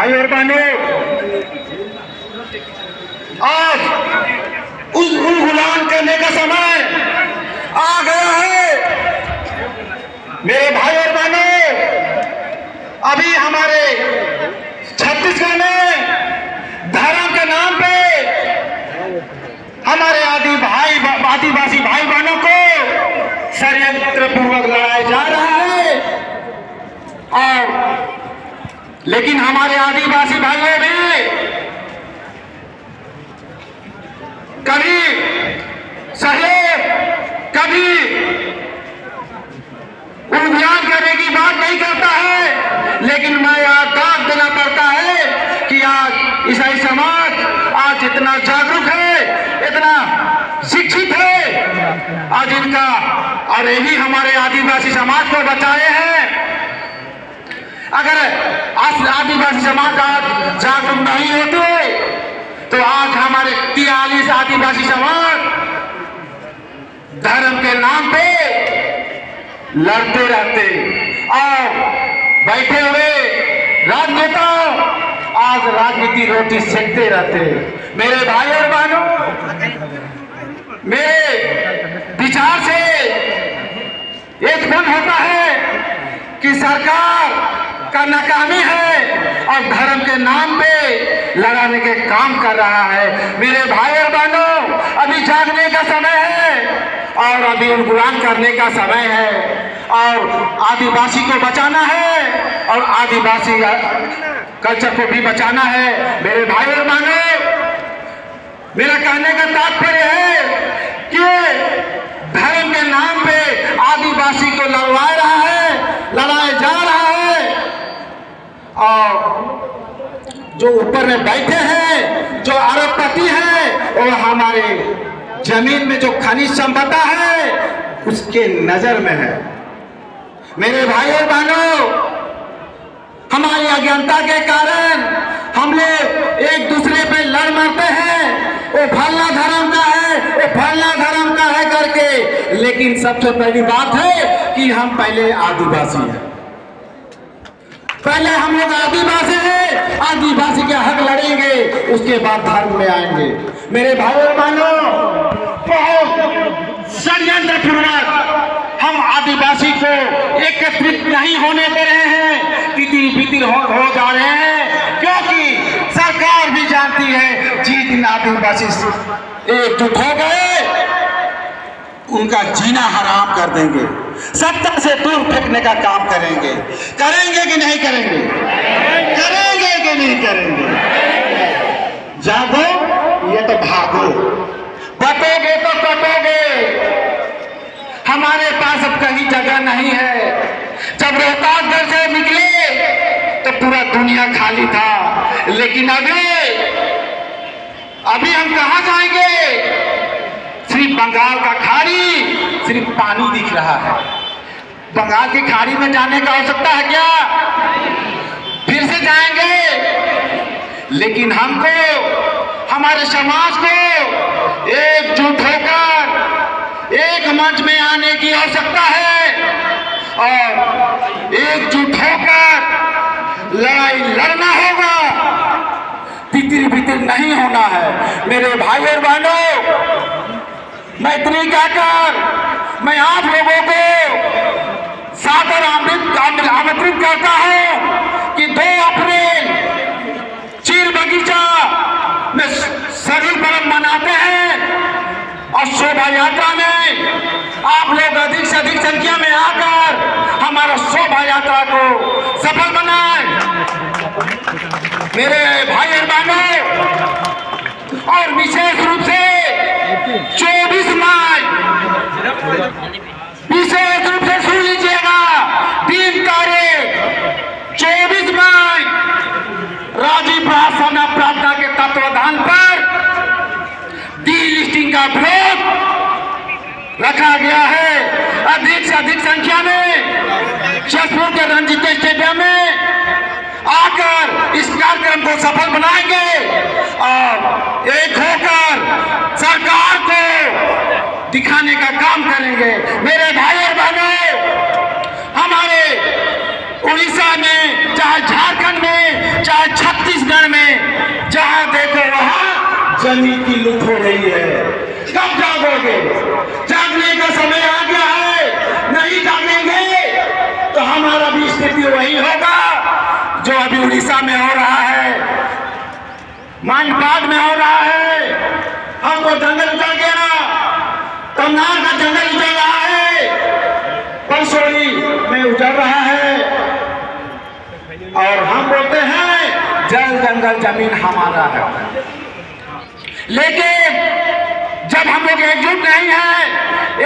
भाई और बहनों, आज उलगुलान करने का समय आ गया है। मेरे भाई और बहनों, अभी हमारे छत्तीसगढ़ में धर्म के नाम पे हमारे आदिवासी भाई बहनों को षड्यंत्र पूर्वक लड़ाया जा रहा है। और लेकिन हमारे आदिवासी भाइयों ने कभी सहयोग, कभी उलगुलान करने की बात नहीं करता है। लेकिन मैं आज दाद देना पड़ता है कि आज ईसाई समाज आज इतना जागरूक है, इतना शिक्षित है, आज इनका और यही हमारे आदिवासी समाज को बचाए हैं। अगर आज आदिवासी समाज आज जागरूक नहीं होते तो आज हमारे 43 आदिवासी समाज धर्म के नाम पे लड़ते रहते और बैठे हुए राजनेता आज राजनीति रोटी सेकते रहते। मेरे भाई और बहनों, मेरे विचार से एक मन होता है कि सरकार का नाकामी है और धर्म के नाम पे लड़ाने के काम कर रहा है। मेरे भाई और बहनों, अभी जागने का समय है और अभी उलगुलान करने का समय है और आदिवासी को बचाना है और आदिवासी कल्चर को भी बचाना है। मेरे भाई और बहनों, मेरा कहने का तात्पर्य है कि धर्म के नाम पे आदिवासी को लड़वा रहा है, लड़ाया जा रहा है। और जो ऊपर में बैठे हैं, जो अरबपति हैं, वो हमारे जमीन में जो खनिज संपदा है उसके नजर में है। मेरे भाई और बहनों, हमारी अज्ञानता के कारण हम लोग एक दूसरे पे लड़ मरते हैं, वो फलना धर्म का है, वो फलना धर्म का है करके। लेकिन सबसे पहली बात है कि हम पहले आदिवासी हैं, पहले हम लोग आदिवासी हैं, आदिवासी के हक लड़ेंगे, उसके बाद धर्म में आएंगे। मेरे भाई और बहनों, बहुत षड्यंत्र पूर्वक हम आदिवासी को एकत्रित नहीं होने दे रहे हैं, तितिर बितिर हो जा रहे हैं, क्योंकि सरकार भी जानती है जिस दिन आदिवासी एकजुट हो गए उनका जीना हराम कर देंगे, सत्ता से दूर फेंकने का काम करेंगे। करेंगे कि नहीं करेंगे? करेंगे कि नहीं करेंगे? जागो ये तो भागो, बटोगे तो कटोगे। हमारे पास अब कहीं जगह नहीं है। जब रोहतासगढ़ से निकले तो पूरा दुनिया खाली था, लेकिन अभी हम कहां जाएंगे? सिर्फ बंगाल का खाड़ी, सिर्फ पानी दिख रहा है। बंगाल की खाड़ी में जाने का आवश्यकता है क्या? फिर से जाएंगे। लेकिन हमको, हमारे समाज को एकजुट होकर एक मंच में आने की आवश्यकता है और एकजुट होकर लड़ाई लड़ना होगा, तितिर बितिर नहीं होना है। मेरे भाई और बहनों, मैं इतनी कहकर मैं आप लोगों को सादर आमंत्रित करता हूं कि 2 अप्रैल चीर बगीचा में सरहुल पर्व मनाते हैं और शोभा यात्रा में आप लोग अधिक से अधिक संख्या में आकर हमारा शोभा यात्रा को सफल बनाएं। मेरे भाई और बहनों, और विशेष रूप से 24 मई विशेष रूप से सुन लीजिएगा, 3 तारीख 24 मई राजीव प्रशासन प्रार्थना के तत्वाधान पर डी लिस्टिंग का विरोध रखा गया है। अधिक से अधिक संख्या में जसपुर के रंजीत स्टेडियम में आकर इस कार्यक्रम को सफल बनाएंगे और एक होकर सरकार को दिखाने का काम करेंगे। मेरे भाई और बहनों, हमारे उड़ीसा में, चाहे झारखंड में, चाहे छत्तीसगढ़ में जहां देखो वहां जमीन की लूट हो रही है। कब जागोगे? जागने का समय आ गया है। नहीं जागेंगे तो हमारा भी स्थिति वही होगा जो अभी उड़ीसा में हो रहा है, मानपाट में हो रहा है। हमको जंगल उजड़ गया, तमनार का जंगल उजड़ रहा है, परसोड़ी में उजड़ रहा है, और हम बोलते हैं जल जंगल जमीन हमारा है। लेकिन जब हम लोग एकजुट नहीं है,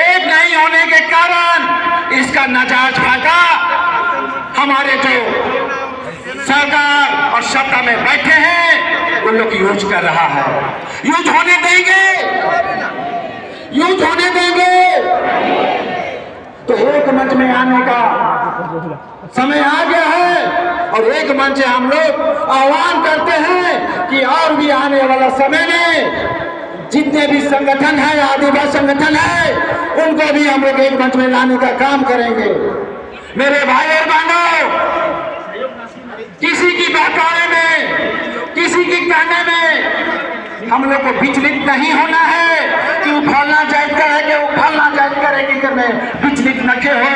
एक नहीं होने के कारण इसका नाजायज फायदा हमारे जो सरकार और सत्ता में बैठे हैं उन लोग यूज कर रहा है। यूज होने देंगे? यूज होने देंगे? तो एक मंच में आने का समय आ गया है, और एक मंच से हम लोग आह्वान करते हैं कि और भी आने वाला समय में जितने भी संगठन है, आदिवासी संगठन है, उनको भी हम लोग एक मंच में लाने का काम करेंगे। मेरे भाई और बहनों, किसी की बहकावे में, किसी की कहने में हम लोग को विचलित नहीं होना है कि उफालना जायज करेंगे, उफालना जायज करेंगे करने विचलित नखे हो।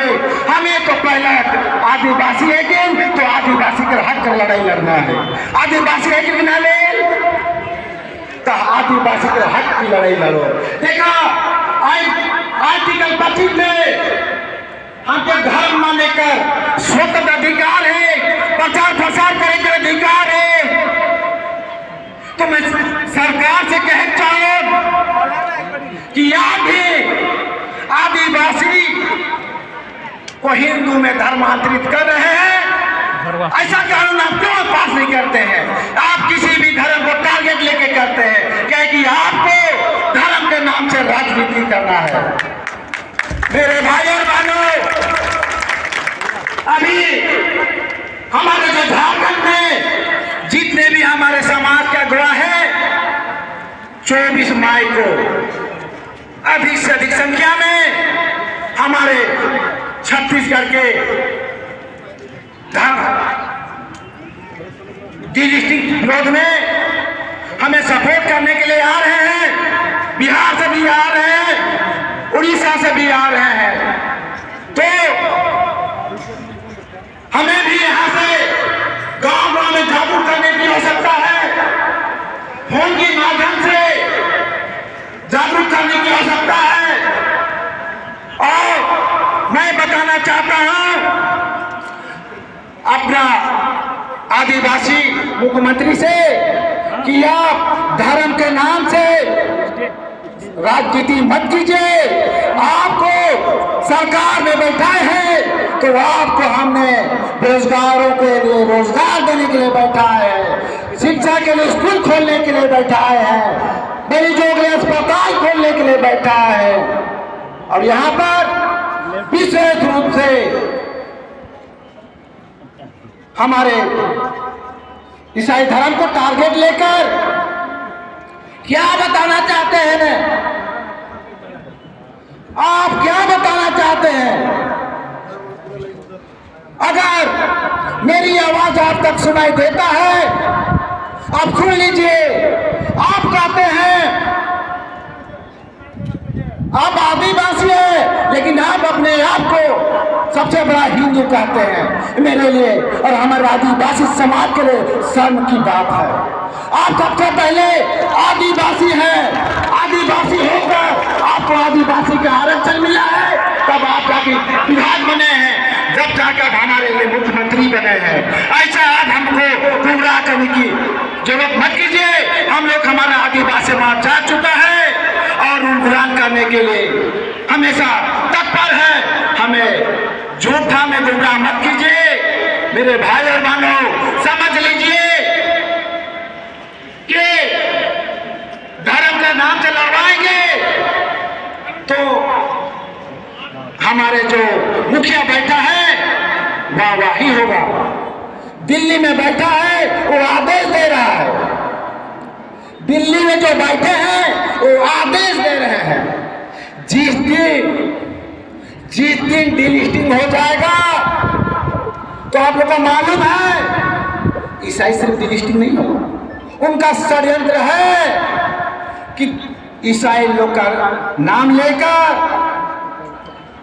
हमें तो पहले आदिवासी है कि तो आदिवासी के हक का लड़ाई लड़ना है। आदिवासी है कि ना ले तो आदिवासी के हक की लड़ाई लड़ो। देखा आर्टिकल 25 में हमको धर्म न लेकर स्वतंत्र अधिकार है, प्रचार प्रसार करने का अधिकार है। तो मैं सरकार से कहना चाहूं कि आप भी आदिवासी को हिंदू में धर्मांतरित कर रहे हैं। ऐसा कानून आप क्यों पास नहीं करते हैं? आप किसी भी धर्म को टारगेट लेके करते हैं, क्योंकि आपको धर्म के नाम से राजनीति करना है। मेरे भाई और बहनों, अभी हमारे जो झारखंड में जितने भी हमारे समाज का गवाह है, 24 मई को अधिक से अधिक संख्या में हमारे छत्तीसगढ़ के डिस्ट्रिक्ट विरोध में हमें सपोर्ट करने के लिए आ रहे हैं। बिहार से भी आ रहे हैं, उड़ीसा से भी आ रहे हैं। तो हमें भी यहाँ से गांव-गांव में जागरूक करने की आवश्यकता है। फोन के माध्यम से जागरूक करने की आवश्यकता है। और मैं बताना चाहता हूं अपना आदिवासी मुख्यमंत्री से कि आप धर्म के नाम से राजनीति मत कीजिए। आपको सरकार में बैठाए हैं तो आपको हमने बेरोजगारों के लिए रोजगार देने के लिए बैठाए हैं, शिक्षा के लिए स्कूल खोलने के लिए बैठाए हैं, मरीजों के लिए अस्पताल खोलने के लिए बैठाए हैं। और यहाँ पर विशेष रूप से हमारे ईसाई धर्म को टारगेट लेकर क्या बताना चाहते हैं? आप क्या बताना चाहते हैं? अगर मेरी आवाज आप तक सुनाई देता है, आप सुन लीजिए। आप कहते हैं आप आदिवासी हैं, लेकिन आप अपने आप को सबसे बड़ा हिंदू कहते हैं। मेरे लिए और हमारे आदिवासी समाज के लिए शर्म की बात है। आप सबसे पहले आदिवासी हैं, आदिवासी होकर आपको आदिवासी का आरक्षण मिला है, तब आप जाके विधायक बने हैं, जब जाकर हमारे लिए मुख्यमंत्री बने हैं। ऐसा आज हमको गुमराह करने की जरूरत मत कीजिए। हम लोग हमारा आदिवासी समाज जा चुका है और गुमराह करने के लिए हमेशा तत्पर है। हमें झूठा में गुमराह मत कीजिए। मेरे भाई और बहनों, समझ लीजिए कि धर्म के नाम से लड़वाएंगे तो हमारे जो मुखिया बैठा है वाह वाह ही होगा। दिल्ली में बैठा है वो आदेश दे रहा है, दिल्ली में जो बैठे हैं वो आदेश दे रहे हैं। जिस दिन डिलिस्टिंग हो जाएगा तो आप लोगों को मालूम है ईसाई सिर्फ डिलिस्टिंग नहीं होगा, उनका षड्यंत्र है कि ईसाई लोग का नाम लेकर,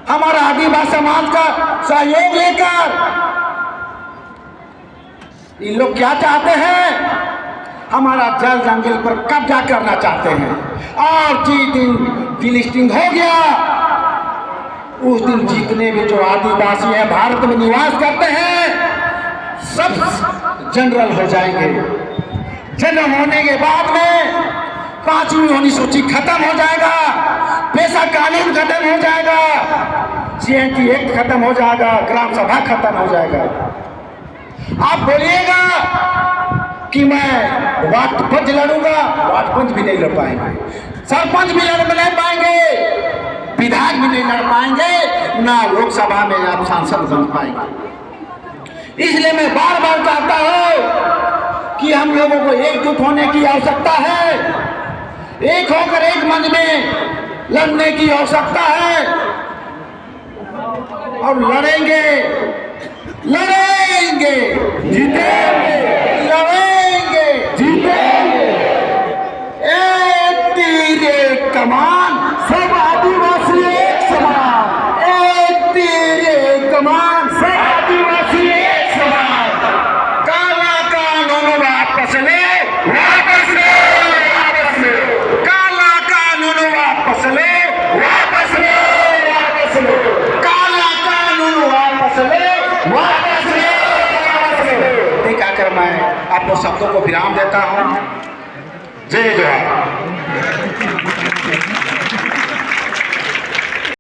हमारा आदिवासी समाज का सहयोग लेकर इन लोग क्या चाहते हैं, हमारा जल जंगल पर कब्जा करना चाहते हैं। और जिस दिन डिलिस्टिंग हो गया, उस दिन जितने भी जो आदिवासी हैं भारत में निवास करते हैं सब जनरल हो जाएंगे। जनरल होने के बाद में 5वीं अनुसूची खत्म हो जाएगा, पेशा कानून खत्म हो जाएगा, CNT एक्ट खत्म हो जाएगा, ग्राम सभा खत्म हो जाएगा। आप बोलिएगा कि मैं वार्ड पंच लड़ूंगा, वार्ड पंच भी नहीं लड़ पाएंगे, सरपंच भी लड़ नहीं पाएंगे, विधायक भी नहीं लड़ पाएंगे, ना लोकसभा में आप सांसद बन पाएंगे। इसलिए मैं बार बार कहता हूं कि हम लोगों को एकजुट होने की आवश्यकता है, एक होकर एक मंच में लड़ने की आवश्यकता है और लड़ेंगे, लड़ेंगे, जीतेंगे, लड़ेंगे, जीतेंगे। एक तीर एक कमान, सब आदिवासी एक समान। एक तीर एक कमान, सब आदिवासी एक समान। काला कानून वापस ले, वापस ले, वापस ले। काला कानून वापस ले, वापस ले, वापस ले। काला कानून वापस ले, वापस ले, वापस ले। ठीक आकर मैं आपको शब्दों को विराम देता हूं। जय जवान।